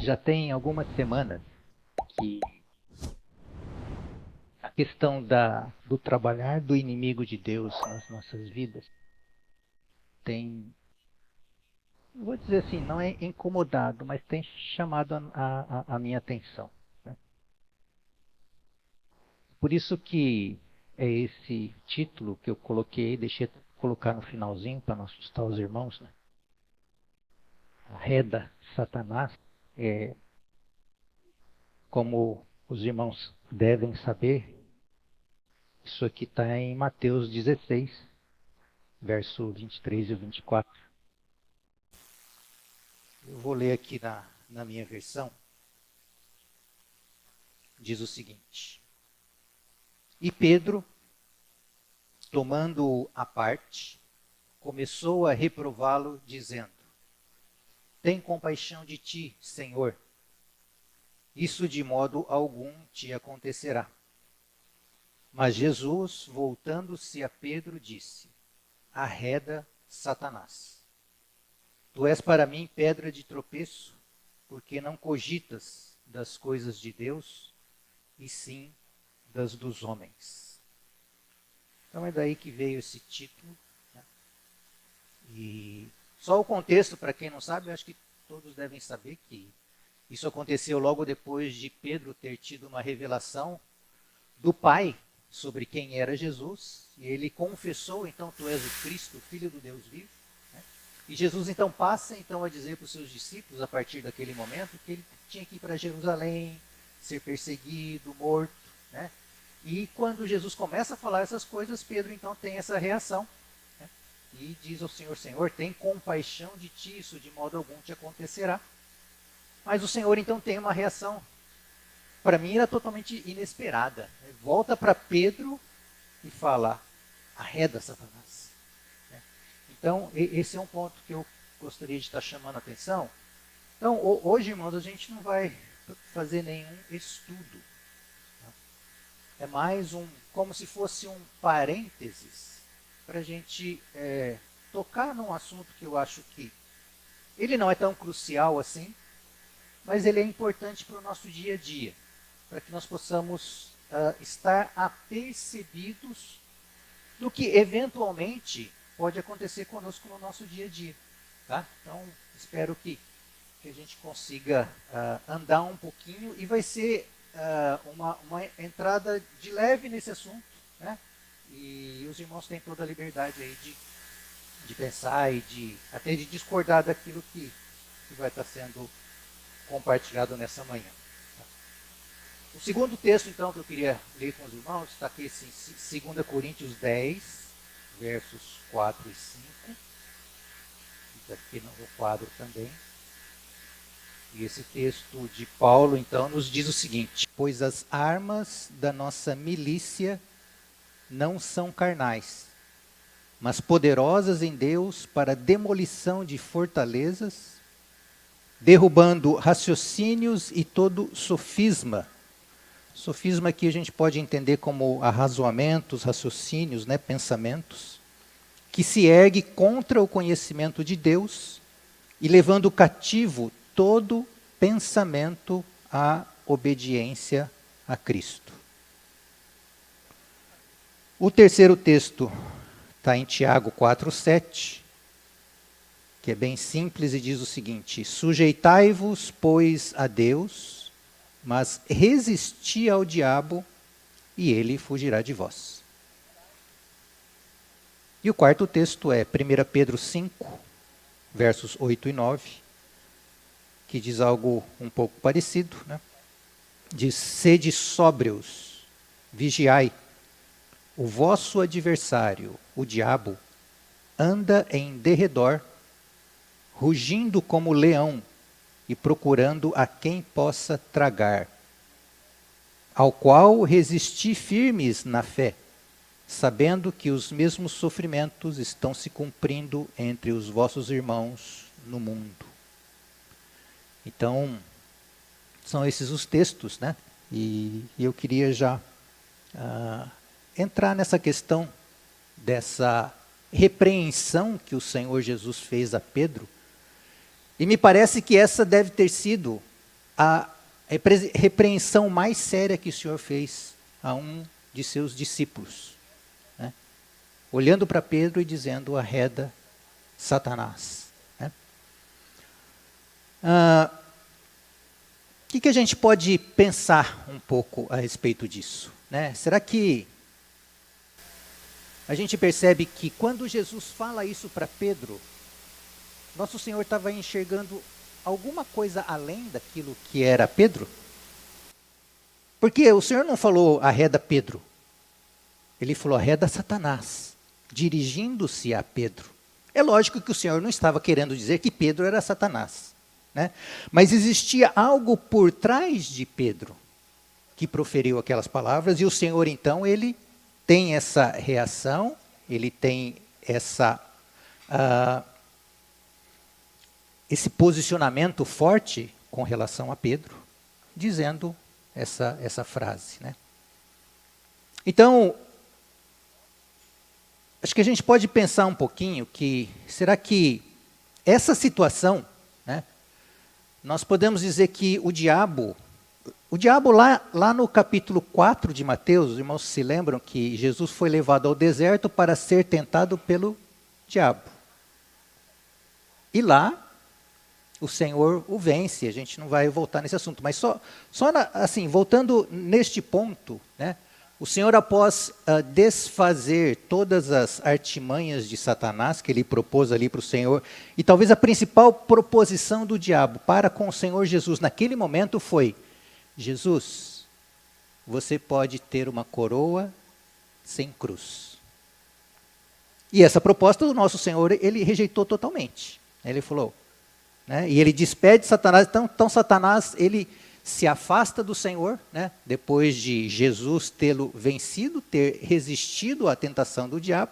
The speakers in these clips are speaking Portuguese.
Já tem algumas semanas que a questão do trabalhar do inimigo de Deus nas nossas vidas tem, vou dizer assim, não é incomodado, mas tem chamado a minha atenção, né? Por isso que é esse título que eu coloquei, deixei colocar no finalzinho para não assustar os irmãos, né? Arreda Satanás. Como os irmãos devem saber, isso aqui está em Mateus 16, verso 23 e 24. Eu vou ler aqui na minha versão. Diz o seguinte: E Pedro, tomando-o à parte, começou a reprová-lo, dizendo: Tem compaixão de ti, Senhor. Isso de modo algum te acontecerá. Mas Jesus, voltando-se a Pedro, disse: Arreda, Satanás. Tu és para mim pedra de tropeço, porque não cogitas das coisas de Deus, e sim das dos homens. Então é daí que veio esse título, né? E só o contexto, para quem não sabe, eu acho que todos devem saber que isso aconteceu logo depois de Pedro ter tido uma revelação do Pai sobre quem era Jesus, e ele confessou: então tu és o Cristo, o Filho do Deus vivo, né? E Jesus então passa então a dizer para os seus discípulos, a partir daquele momento, que ele tinha que ir para Jerusalém, ser perseguido, morto, né? E quando Jesus começa a falar essas coisas, Pedro então tem essa reação, né? E diz ao Senhor: Senhor, tem compaixão de ti, isso de modo algum te acontecerá. Mas o Senhor então tem uma reação, para mim era totalmente inesperada. Volta para Pedro e fala: arreda, Satanás. Então, esse é um ponto que eu gostaria de estar chamando a atenção. Então, hoje, irmãos, a gente não vai fazer nenhum estudo. É mais como se fosse um parênteses para a gente tocar num assunto que eu acho que ele não é tão crucial assim, mas ele é importante para o nosso dia a dia, para que nós possamos estar apercebidos do que eventualmente pode acontecer conosco no nosso dia a dia. Tá? Então, espero que a gente consiga andar um pouquinho, e vai ser uma entrada de leve nesse assunto, né? E os irmãos têm toda a liberdade aí de pensar e até de discordar daquilo que vai estar sendo compartilhado nessa manhã. O segundo texto, então, que eu queria ler com os irmãos, está aqui em 2 Coríntios 10, versos 4 e 5. Está aqui no quadro também. E esse texto de Paulo, então, nos diz o seguinte: Pois as armas da nossa milícia não são carnais, mas poderosas em Deus para demolição de fortalezas, derrubando raciocínios e todo sofisma. Sofisma aqui a gente pode entender como arrazoamentos, raciocínios, né, pensamentos, que se ergue contra o conhecimento de Deus, e levando cativo todo pensamento à obediência a Cristo. O terceiro texto está em Tiago 4,7, que é bem simples e diz o seguinte: Sujeitai-vos, pois, a Deus, mas resisti ao diabo, e ele fugirá de vós. E o quarto texto é 1 Pedro 5, versos 8 e 9, que diz algo um pouco parecido, né? Diz: Sede sóbrios, vigiai. O vosso adversário, o diabo, anda em derredor, rugindo como leão e procurando a quem possa tragar, ao qual resisti firmes na fé, sabendo que os mesmos sofrimentos estão se cumprindo entre os vossos irmãos no mundo. Então, são esses os textos, né? E eu queria já entrar nessa questão dessa repreensão que o Senhor Jesus fez a Pedro. E me parece que essa deve ter sido a repreensão mais séria que o Senhor fez a um de seus discípulos, né? Olhando para Pedro e dizendo: arreda, Satanás. Né? O que a gente pode pensar um pouco a respeito disso? Né? Será que a gente percebe que quando Jesus fala isso para Pedro, nosso Senhor estava enxergando alguma coisa além daquilo que era Pedro? Porque o Senhor não falou arreda Pedro, ele falou arreda Satanás, dirigindo-se a Pedro. É lógico que o Senhor não estava querendo dizer que Pedro era Satanás, né? Mas existia algo por trás de Pedro que proferiu aquelas palavras, e o Senhor então ele tem essa reação, ele tem esse posicionamento forte com relação a Pedro, dizendo essa frase. Né? Então, acho que a gente pode pensar um pouquinho que, será que essa situação, né, nós podemos dizer que o diabo lá no capítulo 4 de Mateus, os irmãos se lembram que Jesus foi levado ao deserto para ser tentado pelo diabo. E lá, o Senhor o vence, a gente não vai voltar nesse assunto, mas assim, voltando neste ponto, né, o Senhor, após desfazer todas as artimanhas de Satanás que ele propôs ali para o Senhor, e talvez a principal proposição do diabo para com o Senhor Jesus naquele momento foi: Jesus, você pode ter uma coroa sem cruz. E essa proposta do nosso Senhor, ele rejeitou totalmente. Ele falou, né, e ele despede Satanás, então Satanás, ele se afasta do Senhor, né, depois de Jesus tê-lo vencido, ter resistido à tentação do diabo.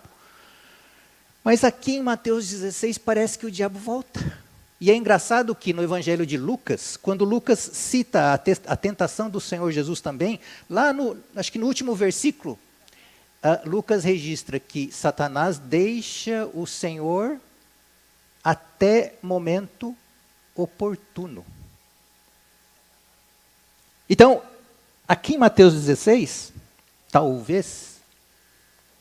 Mas aqui em Mateus 16 parece que o diabo volta. E é engraçado que no Evangelho de Lucas, quando Lucas cita a tentação do Senhor Jesus também, lá acho que no último versículo, Lucas registra que Satanás deixa o Senhor até momento oportuno. Então, aqui em Mateus 16, talvez,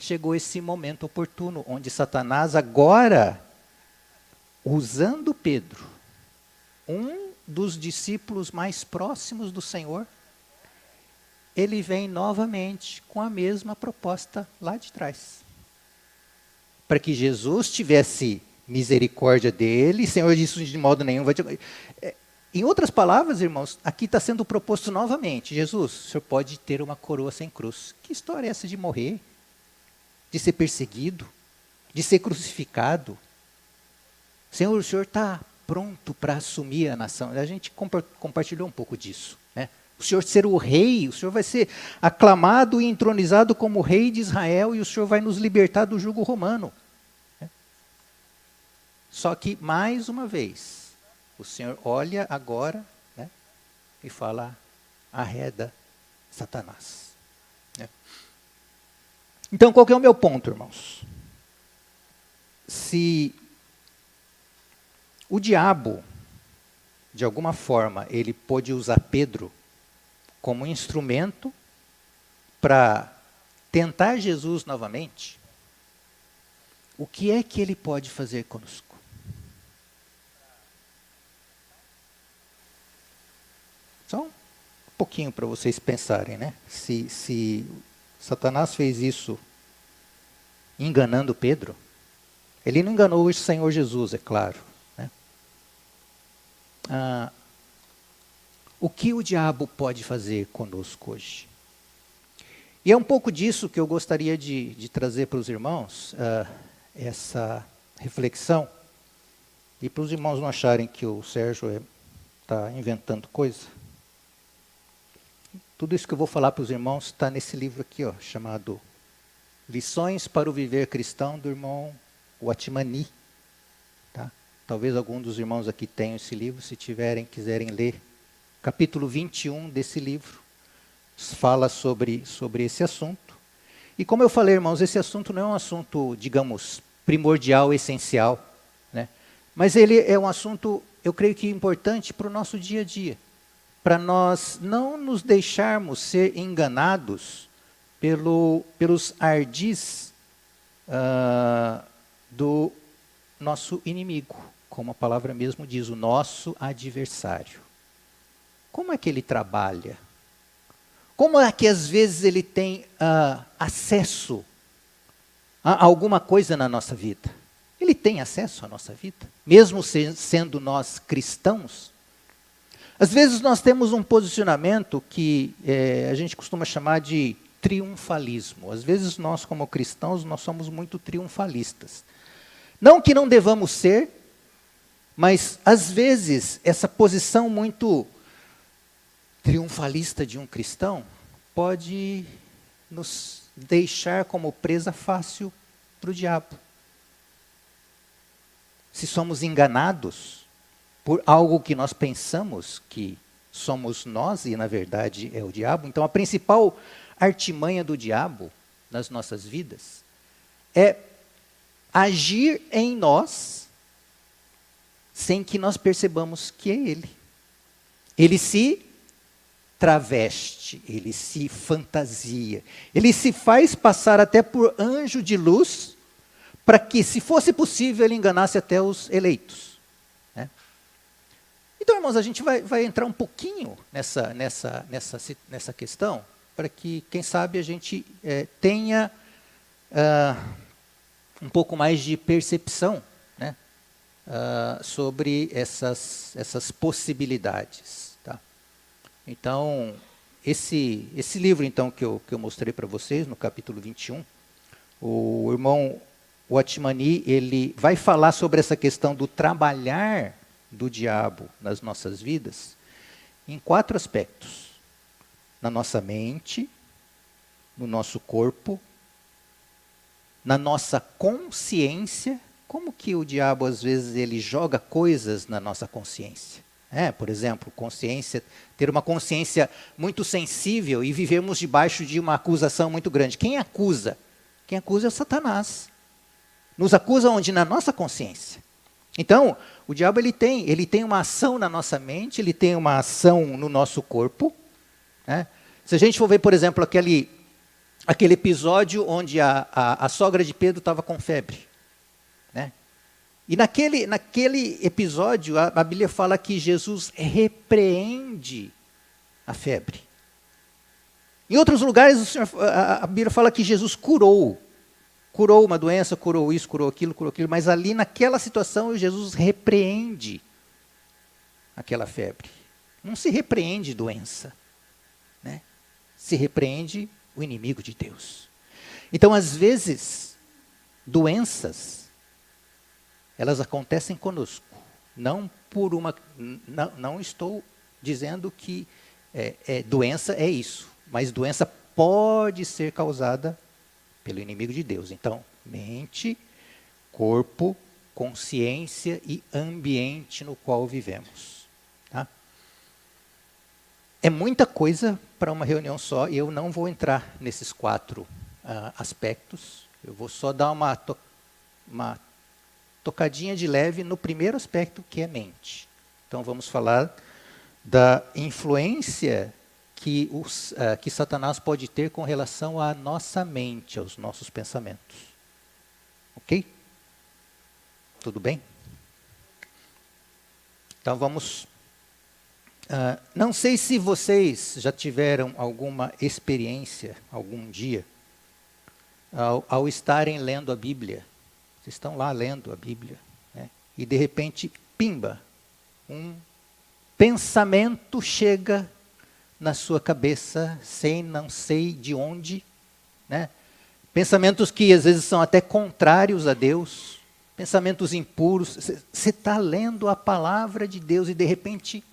chegou esse momento oportuno, onde Satanás agora, usando Pedro, um dos discípulos mais próximos do Senhor, ele vem novamente com a mesma proposta lá de trás. Para que Jesus tivesse misericórdia dele, o Senhor disse de modo nenhum. Em outras palavras, irmãos, aqui está sendo proposto novamente: Jesus, o senhor pode ter uma coroa sem cruz. Que história é essa de morrer? De ser perseguido? De ser crucificado? Senhor, o senhor está pronto para assumir a nação? A gente compartilhou um pouco disso, né? O senhor ser o rei, o senhor vai ser aclamado e entronizado como rei de Israel, e o senhor vai nos libertar do jugo romano. Só que, mais uma vez, o Senhor olha agora, né, e fala: arreda Satanás. Né? Então, qual que é o meu ponto, irmãos? Se o diabo, de alguma forma, ele pôde usar Pedro como instrumento para tentar Jesus novamente, o que é que ele pode fazer conosco? Só um pouquinho para vocês pensarem, né? Se Satanás fez isso enganando Pedro, ele não enganou o Senhor Jesus, é claro. Né? O que o diabo pode fazer conosco hoje? E é um pouco disso que eu gostaria de trazer para os irmãos, essa reflexão, e para os irmãos não acharem que o Sérgio está inventando coisa. Tudo isso que eu vou falar para os irmãos está nesse livro aqui, ó, chamado Lições para o Viver Cristão, do irmão Watmani. Tá? Talvez algum dos irmãos aqui tenham esse livro, se quiserem ler. Capítulo 21 desse livro fala sobre esse assunto. E como eu falei, irmãos, esse assunto não é um assunto, digamos, primordial, essencial, né? Mas ele é um assunto, eu creio que importante para o nosso dia a dia, para nós não nos deixarmos ser enganados pelos ardis do nosso inimigo, como a palavra mesmo diz, o nosso adversário. Como é que ele trabalha? Como é que às vezes ele tem acesso a alguma coisa na nossa vida? Ele tem acesso à nossa vida, mesmo sendo nós cristãos. Às vezes nós temos um posicionamento que a gente costuma chamar de triunfalismo. Às vezes nós, como cristãos, nós somos muito triunfalistas. Não que não devamos ser, mas às vezes essa posição muito triunfalista de um cristão pode nos deixar como presa fácil para o diabo. Se somos enganados por algo que nós pensamos que somos nós e na verdade é o diabo, então a principal artimanha do diabo nas nossas vidas é agir em nós sem que nós percebamos que é ele. Ele se traveste, ele se fantasia, ele se faz passar até por anjo de luz, para que, se fosse possível, ele enganasse até os eleitos. Né? Então, irmãos, a gente vai entrar um pouquinho nessa questão, para que, quem sabe, a gente tenha um pouco mais de percepção, né, sobre essas possibilidades. Tá? Então, esse livro então, que eu mostrei para vocês, no capítulo 21, o irmão Watmani, ele vai falar sobre essa questão do trabalhar do diabo nas nossas vidas em 4 aspectos. Na nossa mente, no nosso corpo, na nossa consciência. Como que o diabo, às vezes, ele joga coisas na nossa consciência? Por exemplo, ter uma consciência muito sensível e vivermos debaixo de uma acusação muito grande. Quem acusa? Quem acusa é o Satanás. Nos acusa onde? Na nossa consciência. Então, o diabo ele tem uma ação na nossa mente, ele tem uma ação no nosso corpo. Né? Se a gente for ver, por exemplo, aquele episódio onde a sogra de Pedro estava com febre. Né? E naquele episódio, a Bíblia fala que Jesus repreende a febre. Em outros lugares, a Bíblia fala que Jesus curou uma doença, curou isso, curou aquilo, mas ali naquela situação Jesus repreende aquela febre. Não se repreende doença, né? Se repreende o inimigo de Deus. Então, às vezes, doenças, elas acontecem conosco. Não estou dizendo que doença é isso, mas doença pode ser causada pelo inimigo de Deus. Então, mente, corpo, consciência e ambiente no qual vivemos. Tá? É muita coisa para uma reunião só, e eu não vou entrar nesses 4 aspectos. Eu vou só dar uma tocadinha de leve no primeiro aspecto, que é mente. Então, vamos falar da influência que Satanás pode ter com relação à nossa mente, aos nossos pensamentos. Ok? Tudo bem? Então vamos... não sei se vocês já tiveram alguma experiência, algum dia, ao estarem lendo a Bíblia. Vocês estão lá lendo a Bíblia, né? E de repente, pimba, um pensamento chega na sua cabeça, não sei de onde, né? Pensamentos que às vezes são até contrários a Deus, pensamentos impuros. Você está lendo a palavra de Deus e de repente...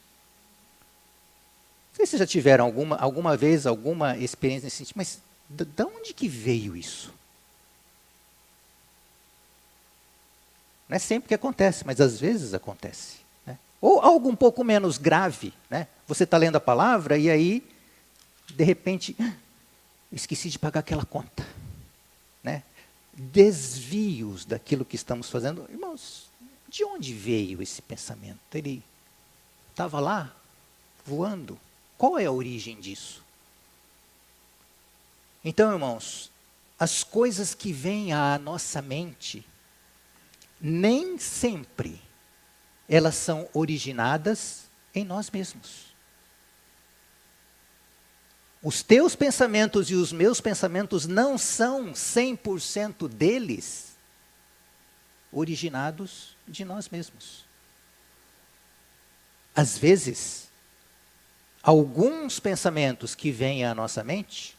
Não sei se vocês já tiveram alguma vez alguma experiência nesse sentido, mas de onde que veio isso? Não é sempre que acontece, mas às vezes acontece. Né? Ou algo um pouco menos grave, né? Você está lendo a palavra e aí, de repente, esqueci de pagar aquela conta. desvios daquilo que estamos fazendo. Irmãos, de onde veio esse pensamento? Ele estava lá, voando. Qual é a origem disso? Então, irmãos, as coisas que vêm à nossa mente, nem sempre elas são originadas em nós mesmos. Os teus pensamentos e os meus pensamentos não são 100% deles originados de nós mesmos. Às vezes, alguns pensamentos que vêm à nossa mente,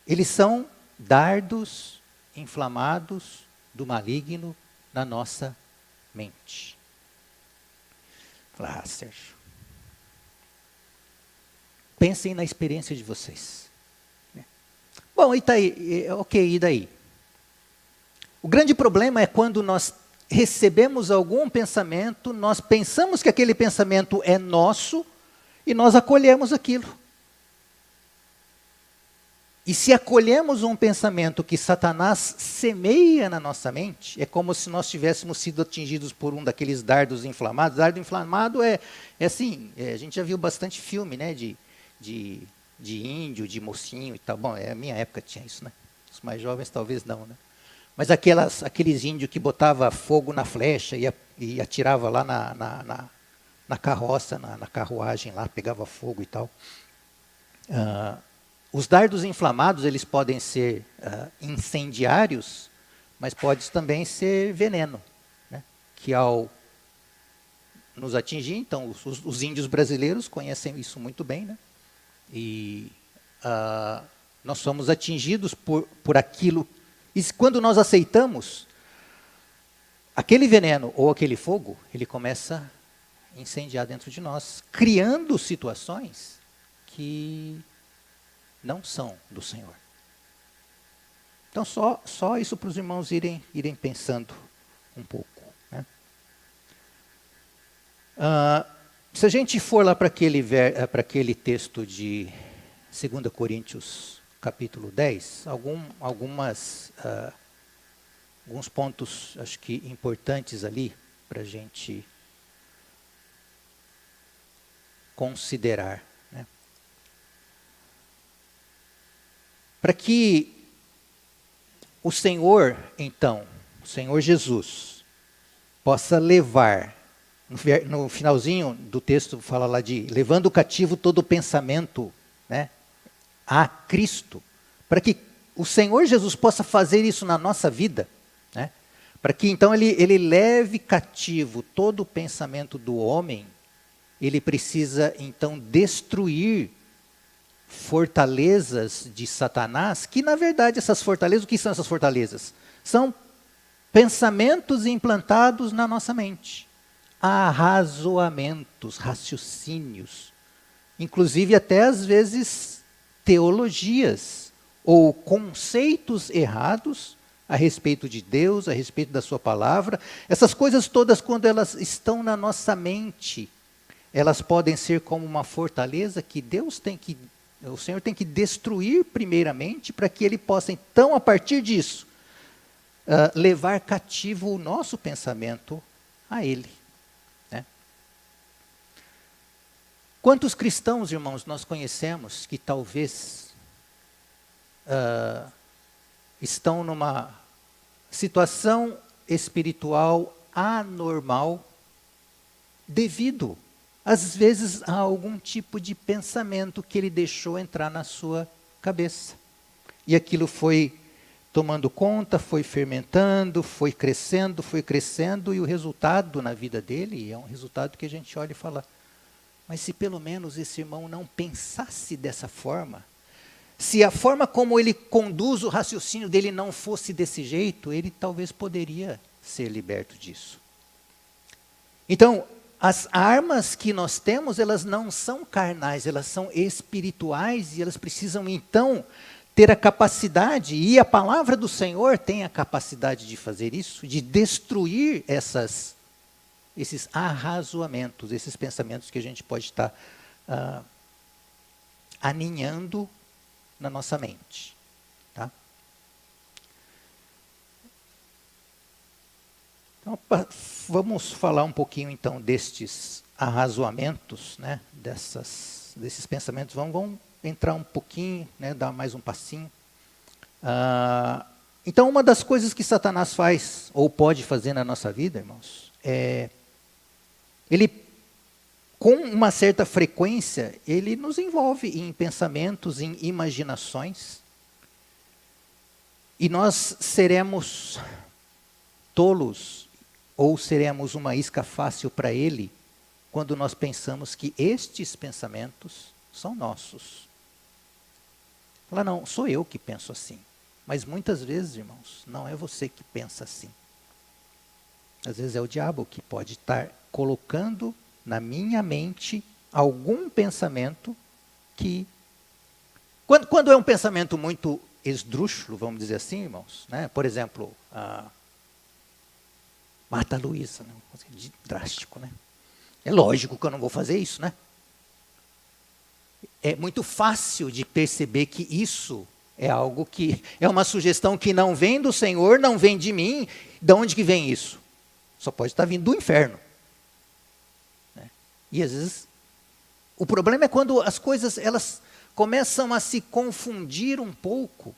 eles são dardos inflamados do maligno na nossa mente. Sérgio, pensem na experiência de vocês. Bom, e tá aí, ok, e daí? O grande problema é quando nós recebemos algum pensamento, nós pensamos que aquele pensamento é nosso e nós acolhemos aquilo. E se acolhemos um pensamento que Satanás semeia na nossa mente, é como se nós tivéssemos sido atingidos por um daqueles dardos inflamados. Dardo inflamado é assim, a gente já viu bastante filme, né, de índio, de mocinho e tal. Bom, a minha época tinha isso, né? Os mais jovens talvez não, né? Mas aqueles índios que botava fogo na flecha e atirava lá na carroça, na carruagem lá, pegava fogo e tal. Os dardos inflamados, eles podem ser incendiários, mas pode também ser veneno, né? Que ao nos atingir, então os índios brasileiros conhecem isso muito bem, né? E nós somos atingidos por aquilo. E quando nós aceitamos, aquele veneno ou aquele fogo, ele começa a incendiar dentro de nós, criando situações que não são do Senhor. Então, só isso para os irmãos irem pensando um pouco, né? Se a gente for lá para aquele texto de 2 Coríntios, capítulo 10, alguns pontos, acho que importantes ali, para a gente considerar. Para que o Senhor, então, o Senhor Jesus, possa levar, no finalzinho do texto fala lá de levando cativo todo o pensamento, né, a Cristo, para que o Senhor Jesus possa fazer isso na nossa vida, né, para que então ele leve cativo todo o pensamento do homem, ele precisa então destruir fortalezas de Satanás, que na verdade essas fortalezas, o que são essas fortalezas? São pensamentos implantados na nossa mente, arrazoamentos, raciocínios, inclusive até às vezes teologias ou conceitos errados a respeito de Deus, a respeito da sua palavra. Essas coisas todas, quando elas estão na nossa mente, elas podem ser como uma fortaleza que o Senhor tem que destruir primeiramente, para que Ele possa, então, a partir disso, levar cativo o nosso pensamento a Ele, né? Quantos cristãos, irmãos, nós conhecemos que talvez estão numa situação espiritual anormal, devido às vezes há algum tipo de pensamento que ele deixou entrar na sua cabeça. E aquilo foi tomando conta, foi fermentando, foi crescendo, e o resultado na vida dele é um resultado que a gente olha e fala, mas se pelo menos esse irmão não pensasse dessa forma, se a forma como ele conduz o raciocínio dele não fosse desse jeito, ele talvez poderia ser liberto disso. Então, as armas que nós temos, elas não são carnais, elas são espirituais e elas precisam então ter a capacidade, e a palavra do Senhor tem a capacidade de fazer isso, de destruir esses arrazoamentos, esses pensamentos que a gente pode estar aninhando na nossa mente. Tá? Então, vamos falar um pouquinho então destes arrazoamentos, né, desses pensamentos. Vamos entrar um pouquinho, né, dar mais um passinho. Então, uma das coisas que Satanás faz, ou pode fazer na nossa vida, irmãos, ele, com uma certa frequência, ele nos envolve em pensamentos, em imaginações, e nós seremos tolos, ou seremos uma isca fácil para ele, quando nós pensamos que estes pensamentos são nossos. Fala, não, sou eu que penso assim. Mas muitas vezes, irmãos, não é você que pensa assim. Às vezes é o diabo que pode estar colocando na minha mente algum pensamento que... Quando é um pensamento muito esdrúxulo, vamos dizer assim, irmãos, né? Por exemplo, mata a Luísa, né? Drástico, né? É lógico que eu não vou fazer isso, né? É muito fácil de perceber que isso é algo que é uma sugestão que não vem do Senhor, não vem de mim. De onde que vem isso? Só pode estar vindo do inferno. Né? E às vezes, o problema é quando as coisas elas começam a se confundir um pouco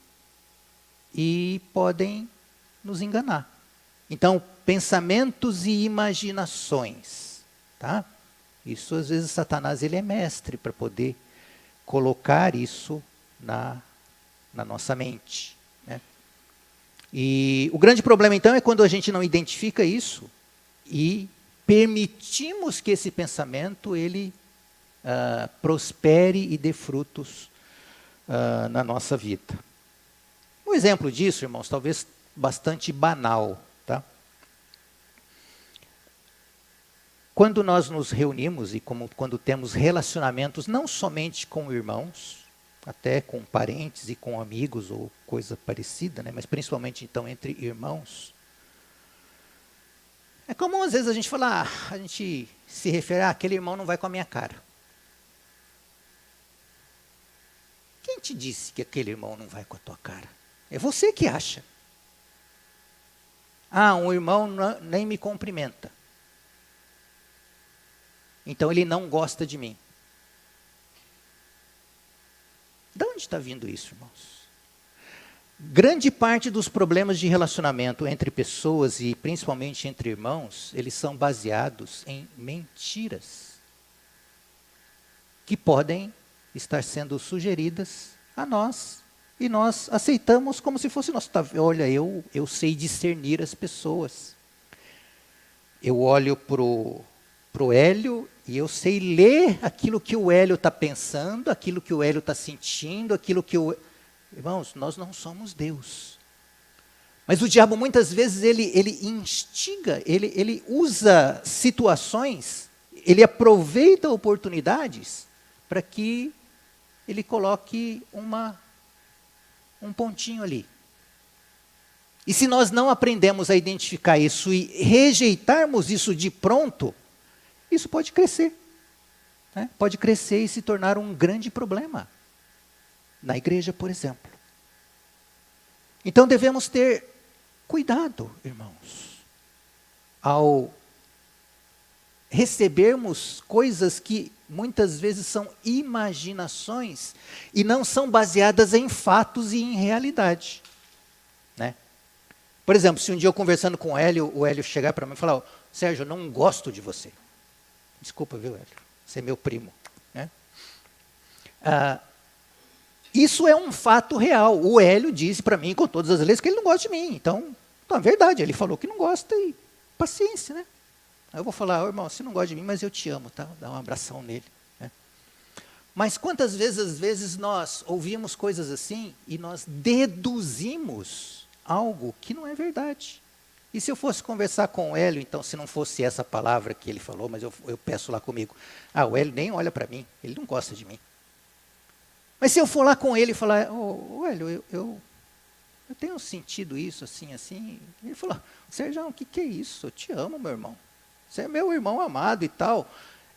e podem nos enganar. Então, pensamentos e imaginações, tá? Isso às vezes Satanás ele é mestre para poder colocar isso na nossa mente. Né? E o grande problema então é quando a gente não identifica isso e permitimos que esse pensamento ele prospere e dê frutos na nossa vida. Um exemplo disso, irmãos, talvez bastante banal. Tá? Quando nós nos reunimos e quando temos relacionamentos não somente com irmãos, até com parentes e com amigos ou coisa parecida, né? Mas principalmente então entre irmãos. É comum às vezes a gente falar, a gente se refere a aquele irmão não vai com a minha cara. Quem te disse que aquele irmão não vai com a tua cara? É você que acha. Um irmão nem me cumprimenta. Então ele não gosta de mim. De onde está vindo isso, irmãos? Grande parte dos problemas de relacionamento entre pessoas e principalmente entre irmãos, eles são baseados em mentiras que podem estar sendo sugeridas a nós e nós aceitamos como se fosse nosso. Olha, eu sei discernir as pessoas. Eu olho pro Hélio e eu sei ler aquilo que o Hélio está pensando, aquilo que o Hélio está sentindo, aquilo que o... Irmãos, nós não somos Deus. Mas o diabo muitas vezes ele instiga, ele usa situações, ele aproveita oportunidades para que ele coloque um pontinho ali. E se nós não aprendemos a identificar isso e rejeitarmos isso de pronto, isso pode crescer. Né? Pode crescer e se tornar um grande problema. Na igreja, por exemplo. Então devemos ter cuidado, irmãos, ao recebermos coisas que muitas vezes são imaginações e não são baseadas em fatos e em realidade. Né? Por exemplo, se um dia eu conversando com o Hélio chegar para mim e falar, Sérgio, eu não gosto de você. Desculpa, viu, Hélio? Você é meu primo. Né? Isso é um fato real. O Hélio disse para mim, com todas as leis, que ele não gosta de mim. Então, é verdade, ele falou que não gosta e paciência, né? Aí eu vou falar, irmão, você não gosta de mim, mas eu te amo, tá? Dá um abração nele. Né? Mas quantas vezes, às vezes, nós ouvimos coisas assim e nós deduzimos algo que não é verdade. E se eu fosse conversar com o Hélio, então, se não fosse essa palavra que ele falou, mas eu peço lá comigo, o Hélio nem olha para mim, ele não gosta de mim. Mas se eu for lá com ele e falar, Hélio, eu tenho sentido isso, assim, assim. Ele falou, Sérgio, o que é isso? Eu te amo, meu irmão. Você é meu irmão amado e tal.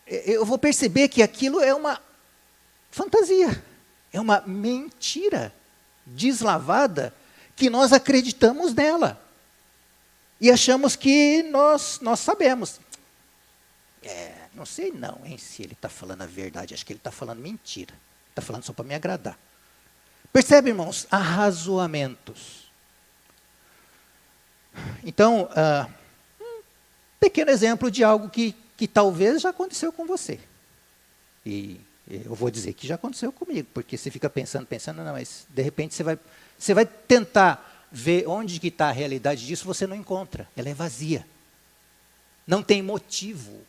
Eu vou perceber que aquilo é uma fantasia, é uma mentira deslavada que nós acreditamos nela. E achamos que nós sabemos. Não sei não, hein, se ele está falando a verdade. Acho que ele está falando mentira. Está falando só para me agradar. Percebe, irmãos? Arrazoamentos. Então, um pequeno exemplo de algo que talvez já aconteceu com você. E eu vou dizer que já aconteceu comigo, porque você fica pensando, não, mas de repente você vai tentar ver onde que está a realidade disso, você não encontra. Ela é vazia. Não tem motivo.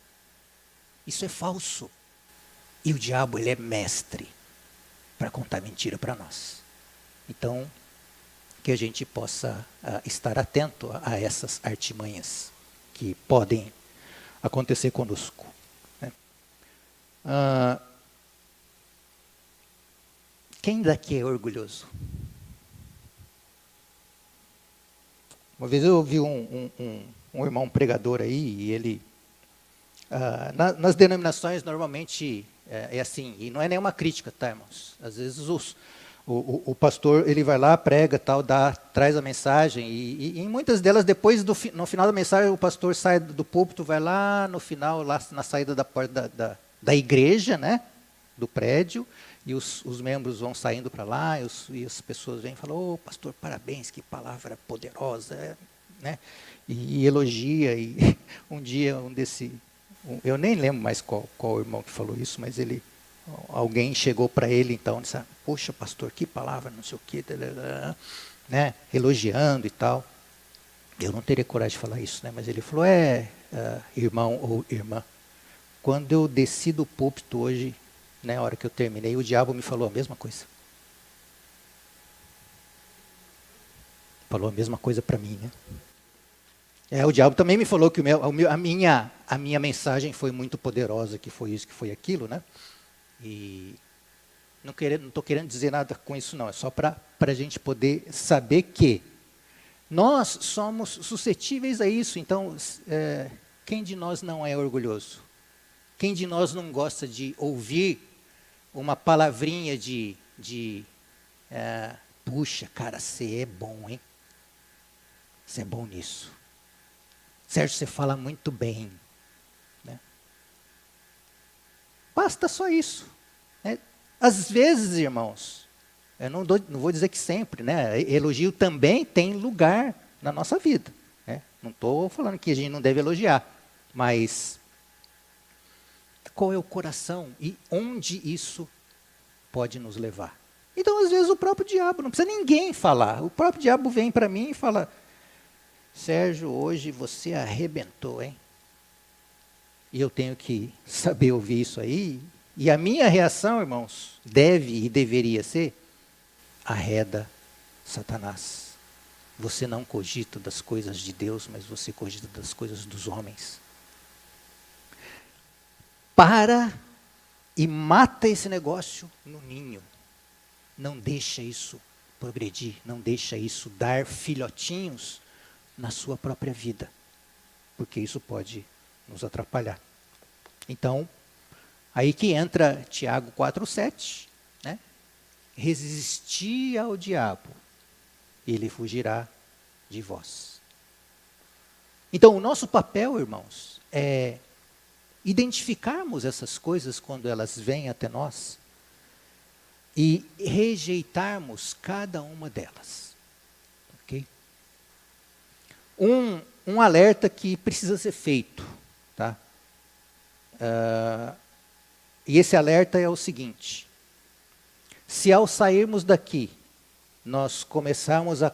Isso é falso. E o diabo, ele é mestre para contar mentira para nós. Então, que a gente possa estar atento a essas artimanhas que podem acontecer conosco. Né? Quem daqui é orgulhoso? Uma vez eu ouvi um irmão pregador aí, e ele... nas denominações, normalmente, é assim, e não é nenhuma crítica, tá, irmãos? Às vezes o pastor, ele vai lá, prega, tal, traz a mensagem, e em muitas delas, depois, no final da mensagem, o pastor sai do púlpito, vai lá no final, lá na saída da porta da igreja, né, do prédio, e os membros vão saindo para lá, e as pessoas vêm e falam, pastor, parabéns, que palavra poderosa, né, e elogia, e um dia, eu nem lembro mais qual irmão que falou isso, mas alguém chegou para ele então, disse, poxa pastor, que palavra, não sei o que, né, elogiando e tal. Eu não teria coragem de falar isso, né, mas ele falou, irmão ou irmã, quando eu desci do púlpito hoje, né, a hora que eu terminei, o diabo me falou a mesma coisa. Falou a mesma coisa para mim, né. O diabo também me falou que a minha mensagem foi muito poderosa, que foi isso, que foi aquilo, né? E não estou querendo dizer nada com isso, não. É só para a gente poder saber que nós somos suscetíveis a isso. Então, quem de nós não é orgulhoso? Quem de nós não gosta de ouvir uma palavrinha puxa, cara, você é bom, hein? Você é bom nisso. Sérgio, você fala muito bem. Né? Basta só isso. Né? Às vezes, irmãos, eu não vou dizer que sempre, né? Elogio também tem lugar na nossa vida. Né? Não estou falando que a gente não deve elogiar, mas qual é o coração e onde isso pode nos levar? Então, às vezes, o próprio diabo, não precisa ninguém falar. O próprio diabo vem para mim e fala, Sérgio, hoje você arrebentou, hein? E eu tenho que saber ouvir isso aí. E a minha reação, irmãos, deve e deveria ser, arreda Satanás. Você não cogita das coisas de Deus, mas você cogita das coisas dos homens. Para e mata esse negócio no ninho. Não deixa isso progredir, não deixa isso dar filhotinhos na sua própria vida, porque isso pode nos atrapalhar. Então, aí que entra Tiago 4,7, né? Resistir ao diabo, e ele fugirá de vós. Então, o nosso papel, irmãos, é identificarmos essas coisas quando elas vêm até nós e rejeitarmos cada uma delas. Ok? Um alerta que precisa ser feito. Tá? E esse alerta é o seguinte. Se ao sairmos daqui, nós começarmos a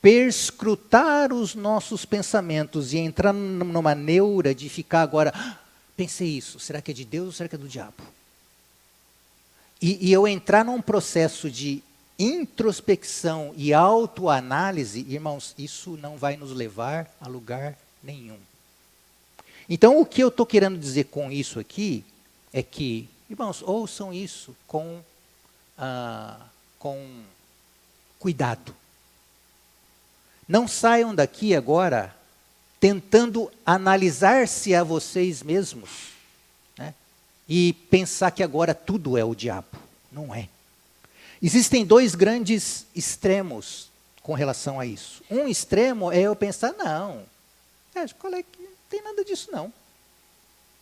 perscrutar os nossos pensamentos e entrar numa neura de ficar agora, pensei isso, será que é de Deus ou será que é do diabo? E eu entrar num processo de introspecção e autoanálise, irmãos, isso não vai nos levar a lugar nenhum. Então, o que eu estou querendo dizer com isso aqui é que, irmãos, ouçam isso com cuidado. Não saiam daqui agora tentando analisar-se a vocês mesmos, né? E pensar que agora tudo é o diabo. Não é. Existem dois grandes extremos com relação a isso. Um extremo é eu pensar, não, qual é que não tem nada disso não.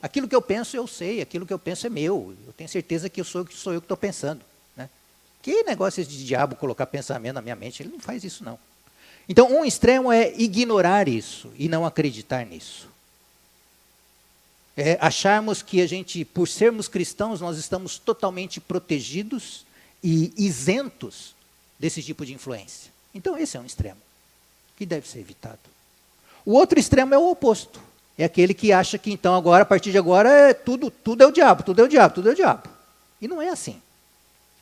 Aquilo que eu penso eu sei, aquilo que eu penso é meu. Eu tenho certeza que sou eu que estou pensando. Né? Que negócio de diabo colocar pensamento na minha mente? Ele não faz isso não. Então, um extremo é ignorar isso e não acreditar nisso. É acharmos que a gente, por sermos cristãos, nós estamos totalmente protegidos e isentos desse tipo de influência. Então, esse é um extremo que deve ser evitado. O outro extremo é o oposto. É aquele que acha que, então, agora, a partir de agora, tudo é o diabo, tudo é o diabo, tudo é o diabo. E não é assim.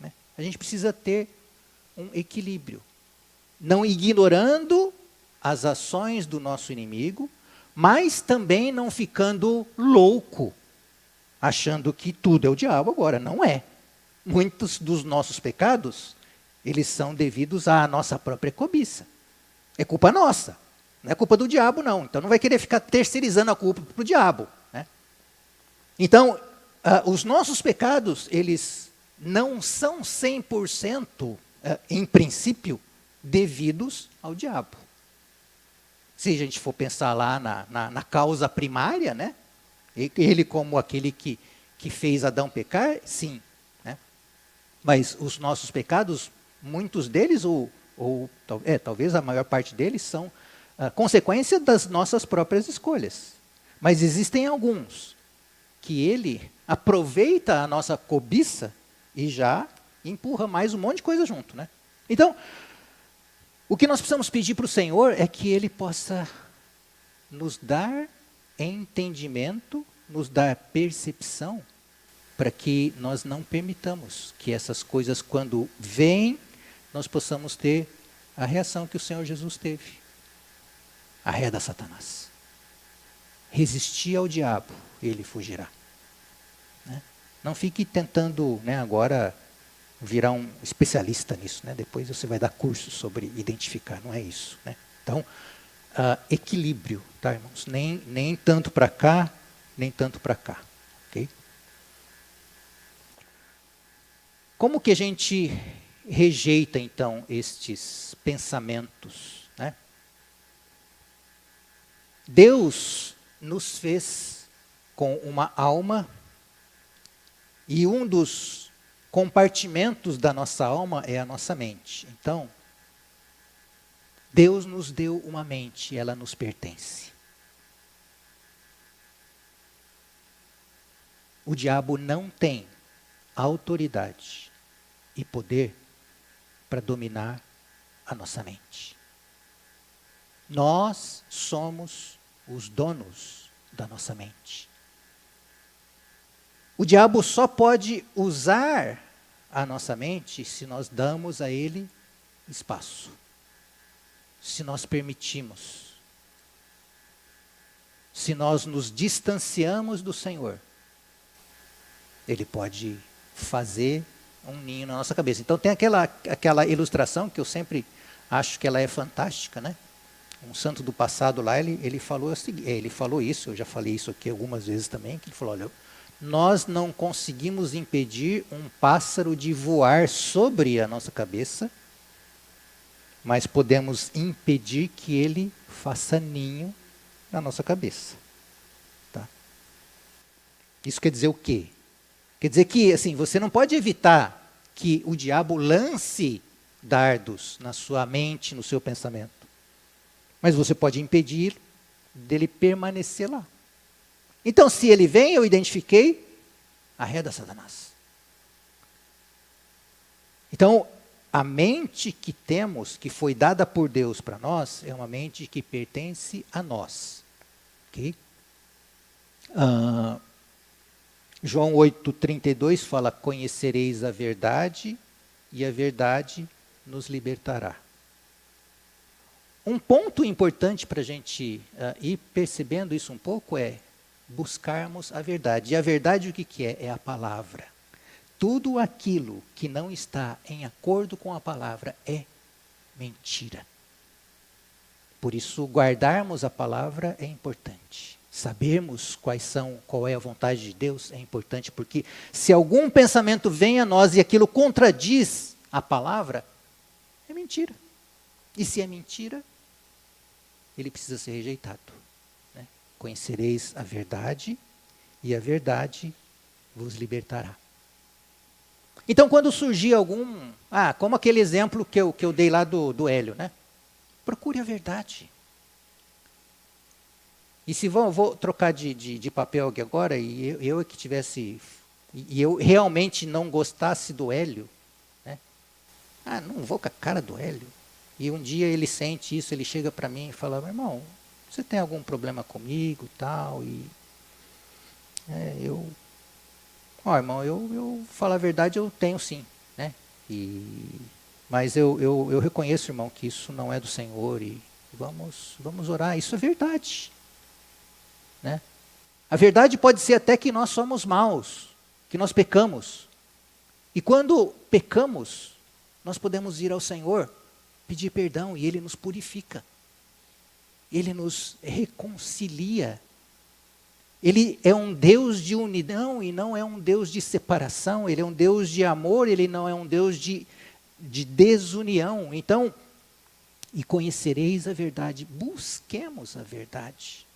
Né? A gente precisa ter um equilíbrio. Não ignorando as ações do nosso inimigo, mas também não ficando louco, achando que tudo é o diabo agora. Não é. Muitos dos nossos pecados, eles são devidos à nossa própria cobiça. É culpa nossa, não é culpa do diabo não. Então não vai querer ficar terceirizando a culpa para o diabo. Né? Então, os nossos pecados, eles não são 100%, em princípio, devidos ao diabo. Se a gente for pensar lá na causa primária, né? Ele como aquele que fez Adão pecar, sim. Né? Mas os nossos pecados, muitos deles, talvez a maior parte deles, são consequência das nossas próprias escolhas. Mas existem alguns que ele aproveita a nossa cobiça e já empurra mais um monte de coisa junto. Né? Então, o que nós precisamos pedir para o Senhor é que Ele possa nos dar entendimento, nos dar percepção, para que nós não permitamos que essas coisas, quando vêm, nós possamos ter a reação que o Senhor Jesus teve. Arreda Satanás. Resistir ao diabo, ele fugirá. Né? Não fique tentando, né, agora virar um especialista nisso, né? Depois você vai dar curso sobre identificar, não é isso. Né? Então, equilíbrio, tá, irmãos? Nem tanto para cá, nem tanto para cá. Okay? Como que a gente rejeita, então, estes pensamentos? Né? Deus nos fez com uma alma e um dos compartimentos da nossa alma é a nossa mente. Então, Deus nos deu uma mente, ela nos pertence. O diabo não tem autoridade e poder para dominar a nossa mente. Nós somos os donos da nossa mente. O diabo só pode usar a nossa mente se nós damos a ele espaço. Se nós permitimos. Se nós nos distanciamos do Senhor, ele pode fazer um ninho na nossa cabeça. Então tem aquela ilustração que eu sempre acho que ela é fantástica, né? Um santo do passado lá, ele falou isso, eu já falei isso aqui algumas vezes também, que ele falou, olha, nós não conseguimos impedir um pássaro de voar sobre a nossa cabeça, mas podemos impedir que ele faça ninho na nossa cabeça. Tá? Isso quer dizer o quê? Quer dizer que assim, você não pode evitar que o diabo lance dardos na sua mente, no seu pensamento. Mas você pode impedir dele permanecer lá. Então, se ele vem, eu identifiquei, arreda Satanás. Então, a mente que temos, que foi dada por Deus para nós, é uma mente que pertence a nós. Okay? João 8,32 fala, conhecereis a verdade e a verdade nos libertará. Um ponto importante para a gente ir percebendo isso um pouco é buscarmos a verdade. E a verdade o que é? É a palavra. Tudo aquilo que não está em acordo com a palavra é mentira. Por isso, guardarmos a palavra é importante. Sabermos qual é a vontade de Deus é importante, porque se algum pensamento vem a nós e aquilo contradiz a palavra, é mentira. E se é mentira, ele precisa ser rejeitado. Né? Conhecereis a verdade, e a verdade vos libertará. Então, quando surgir algum... como aquele exemplo que eu dei lá do Hélio, né? Procure a verdade. E se vou trocar de papel aqui agora, e eu que tivesse... E eu realmente não gostasse do Hélio, né? Não vou com a cara do Hélio. E um dia ele sente isso, ele chega para mim e fala, meu irmão, você tem algum problema comigo, tal? E irmão, eu falo a verdade, eu tenho sim, né? Mas eu reconheço, irmão, que isso não é do Senhor e vamos orar. Isso é verdade, né? A verdade pode ser até que nós somos maus, que nós pecamos. E quando pecamos, nós podemos ir ao Senhor, pedir perdão e Ele nos purifica. Ele nos reconcilia. Ele é um Deus de unidão e não é um Deus de separação. Ele é um Deus de amor, Ele não é um Deus de desunião. Então, e conhecereis a verdade. Busquemos a verdade.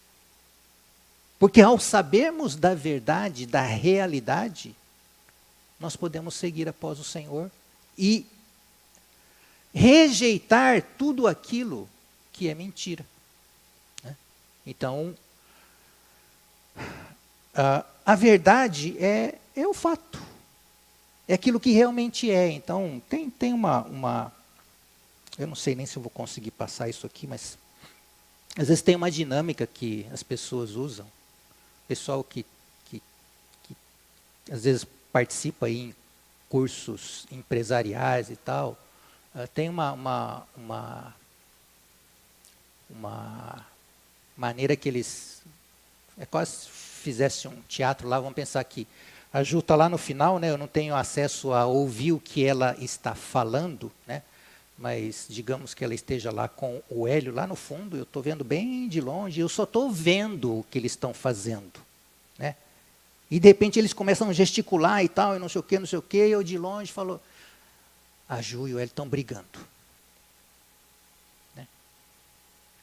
Porque ao sabermos da verdade, da realidade, nós podemos seguir após o Senhor e rejeitar tudo aquilo que é mentira. Né? Então, a verdade é o fato. É aquilo que realmente é. Então, tem uma... Eu não sei nem se eu vou conseguir passar isso aqui, mas... Às vezes tem uma dinâmica que as pessoas usam. Pessoal que às vezes participa aí em cursos empresariais e tal, tem uma maneira que eles... É quase se fizesse um teatro lá, vamos pensar que a Ju está lá no final, né? Eu não tenho acesso a ouvir o que ela está falando, né? Mas digamos que ela esteja lá com o Hélio lá no fundo, eu estou vendo bem de longe, eu só estou vendo o que eles estão fazendo, né? E de repente eles começam a gesticular e tal, e não sei o que, e eu de longe falo, a Ju e o Hélio estão brigando. Né?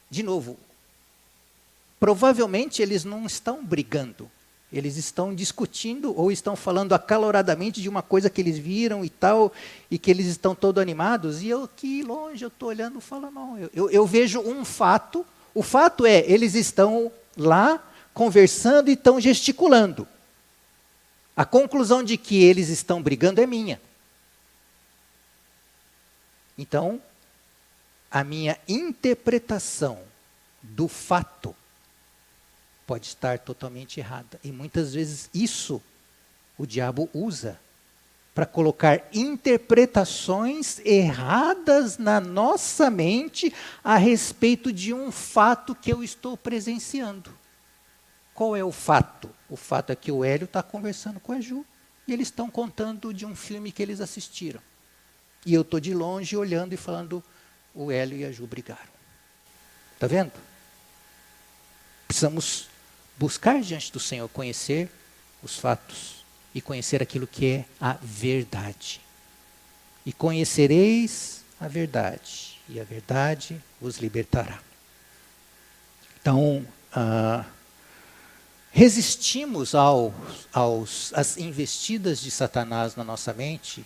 De novo, provavelmente eles não estão brigando, eles estão discutindo ou estão falando acaloradamente de uma coisa que eles viram e tal, e que eles estão todos animados, e eu aqui longe, eu estou olhando e falo, não, eu vejo um fato, o fato é, eles estão lá conversando e estão gesticulando. A conclusão de que eles estão brigando é minha. Então, a minha interpretação do fato pode estar totalmente errada. E muitas vezes isso o diabo usa para colocar interpretações erradas na nossa mente a respeito de um fato que eu estou presenciando. Qual é o fato? O fato é que o Hélio está conversando com a Ju e eles estão contando de um filme que eles assistiram. E eu estou de longe olhando e falando, o Hélio e a Ju brigaram. Está vendo? Precisamos buscar diante do Senhor, conhecer os fatos e conhecer aquilo que é a verdade. E conhecereis a verdade, e a verdade vos libertará. Então, resistimos às investidas de Satanás na nossa mente,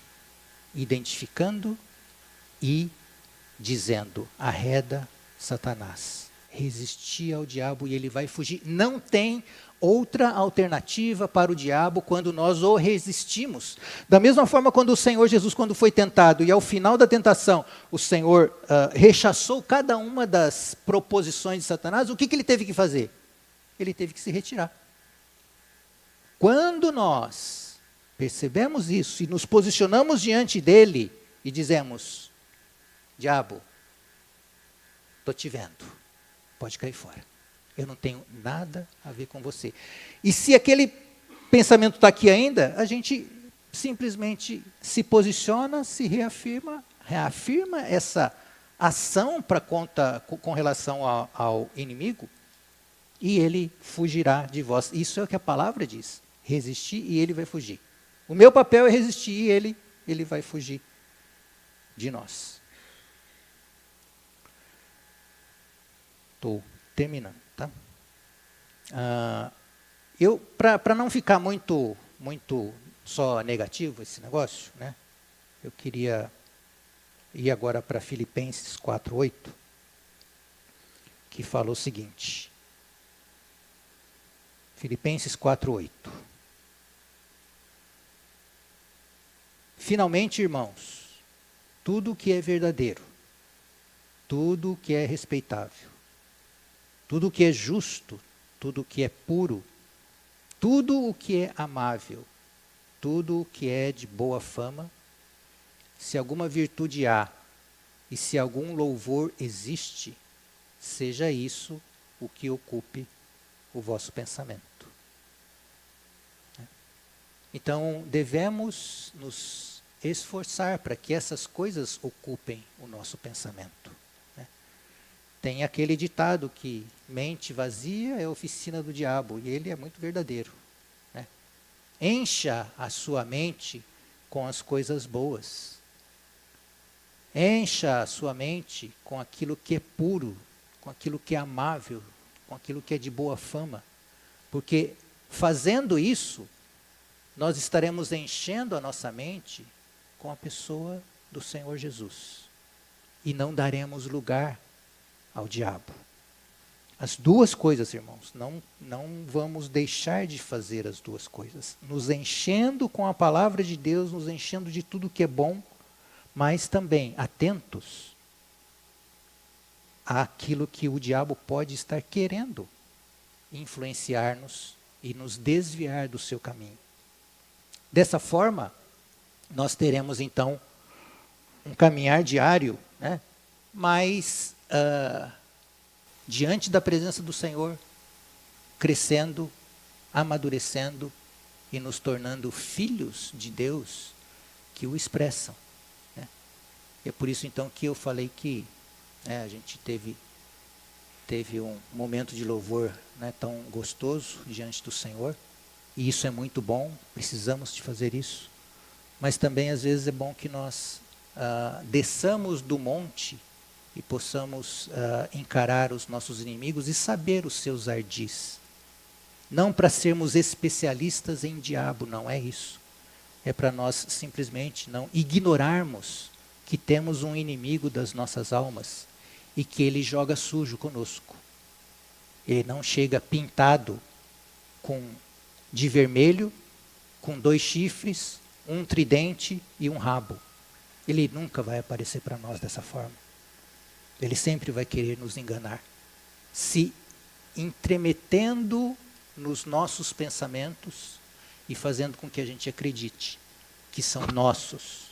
identificando e dizendo, arreda Satanás. Resistir ao diabo e ele vai fugir. Não tem outra alternativa para o diabo quando nós o resistimos. Da mesma forma, quando o Senhor Jesus, quando foi tentado, e ao final da tentação, o Senhor rechaçou cada uma das proposições de Satanás, o que ele teve que fazer? Ele teve que se retirar. Quando nós percebemos isso e nos posicionamos diante dele e dizemos, diabo, estou te vendo. Pode cair fora. Eu não tenho nada a ver com você. E se aquele pensamento está aqui ainda, a gente simplesmente se posiciona, se reafirma essa ação com relação ao inimigo, e ele fugirá de vós. Isso é o que a palavra diz. Resistir e ele vai fugir. O meu papel é resistir e ele vai fugir de nós. Estou terminando, tá? Para não ficar muito só negativo esse negócio, né? Eu queria ir agora para Filipenses 4:8, que fala o seguinte. Filipenses 4:8. Finalmente, irmãos, tudo o que é verdadeiro, tudo o que é respeitável, tudo o que é justo, tudo o que é puro, tudo o que é amável, tudo o que é de boa fama, se alguma virtude há e se algum louvor existe, seja isso o que ocupe o vosso pensamento. Então, devemos nos esforçar para que essas coisas ocupem o nosso pensamento. Tem aquele ditado que mente vazia é oficina do diabo, e ele é muito verdadeiro. Encha a sua mente com as coisas boas. Encha a sua mente com aquilo que é puro, com aquilo que é amável, com aquilo que é de boa fama. Porque fazendo isso, nós estaremos enchendo a nossa mente com a pessoa do Senhor Jesus. E não daremos lugar ao diabo. As duas coisas, irmãos, não vamos deixar de fazer as duas coisas. Nos enchendo com a palavra de Deus, nos enchendo de tudo que é bom, mas também atentos àquilo que o diabo pode estar querendo influenciar-nos e nos desviar do seu caminho. Dessa forma, nós teremos então um caminhar diário, né? Mas diante da presença do Senhor, crescendo, amadurecendo e nos tornando filhos de Deus que o expressam. Né? É por isso então que eu falei que a gente teve um momento de louvor, né, tão gostoso diante do Senhor, e isso é muito bom, precisamos de fazer isso, mas também às vezes é bom que nós desçamos do monte e possamos encarar os nossos inimigos e saber os seus ardis. Não para sermos especialistas em diabo, não é isso. É para nós simplesmente não ignorarmos que temos um inimigo das nossas almas e que ele joga sujo conosco. Ele não chega pintado de vermelho, com 2 chifres, um tridente e um rabo. Ele nunca vai aparecer para nós dessa forma. Ele sempre vai querer nos enganar, se entremetendo nos nossos pensamentos e fazendo com que a gente acredite que são nossos.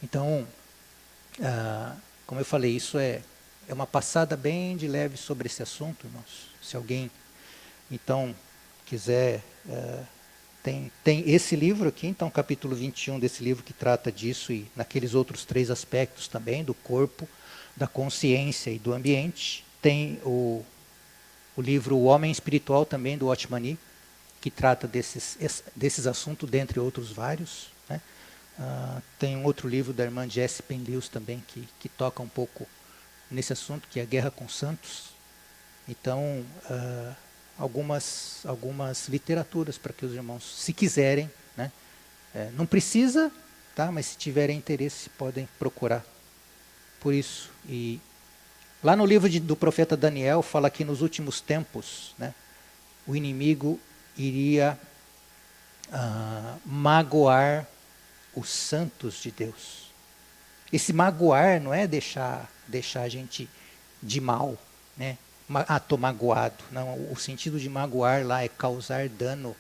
Então, como eu falei, isso é uma passada bem de leve sobre esse assunto, irmãos. Se alguém, então, quiser... Tem esse livro aqui, então, capítulo 21 desse livro que trata disso e naqueles outros 3 aspectos também, do corpo, da consciência e do ambiente. Tem o livro O Homem Espiritual também, do Watchman Nee, que trata desses assuntos, dentre outros vários. Né? Tem um outro livro da irmã Jessie Penn-Lewis também, que toca um pouco nesse assunto, que é a Guerra com Santos. Então, algumas literaturas para que os irmãos, se quiserem, né? Não precisa, tá? Mas se tiverem interesse, podem procurar por isso. E lá no livro do profeta Daniel, fala que nos últimos tempos, né, o inimigo iria magoar os santos de Deus. Esse magoar não é deixar a gente de mal, né? Tô magoado. Não, o sentido de magoar lá é causar dano.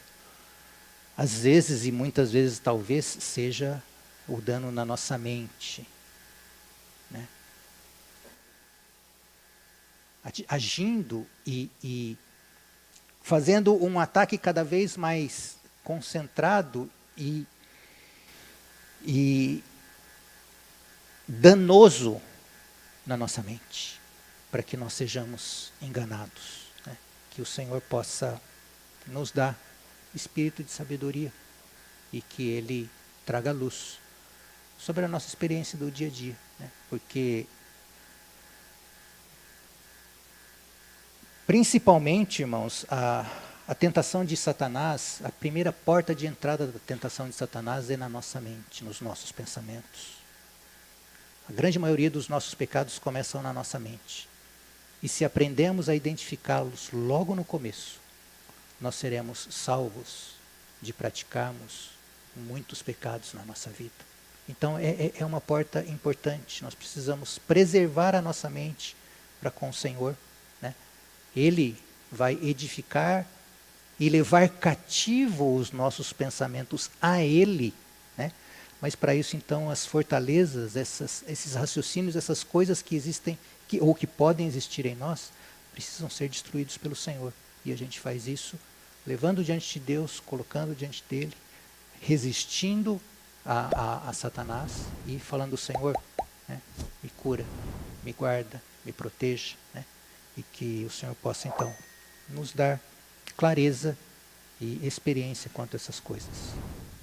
Às vezes, e muitas vezes talvez, seja o dano na nossa mente. Né? Agindo e fazendo um ataque cada vez mais concentrado e danoso na nossa mente, para que nós sejamos enganados. Né? Que o Senhor possa nos dar espírito de sabedoria e que Ele traga luz sobre a nossa experiência do dia a dia. Né? Porque Principalmente, irmãos, a tentação de Satanás, a primeira porta de entrada da tentação de Satanás é na nossa mente, nos nossos pensamentos. A grande maioria dos nossos pecados começam na nossa mente. E se aprendemos a identificá-los logo no começo, nós seremos salvos de praticarmos muitos pecados na nossa vida. Então é uma porta importante. Nós precisamos preservar a nossa mente para com o Senhor, né? Ele vai edificar e levar cativo os nossos pensamentos a Ele, né? Mas para isso, então, as fortalezas, esses raciocínios, essas coisas que existem, ou que podem existir em nós, precisam ser destruídos pelo Senhor. E a gente faz isso levando diante de Deus, colocando diante dEle, resistindo a Satanás e falando: Senhor, né, me cura, me guarda, me proteja, né? E que o Senhor possa, então, nos dar clareza e experiência quanto a essas coisas.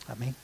Amém?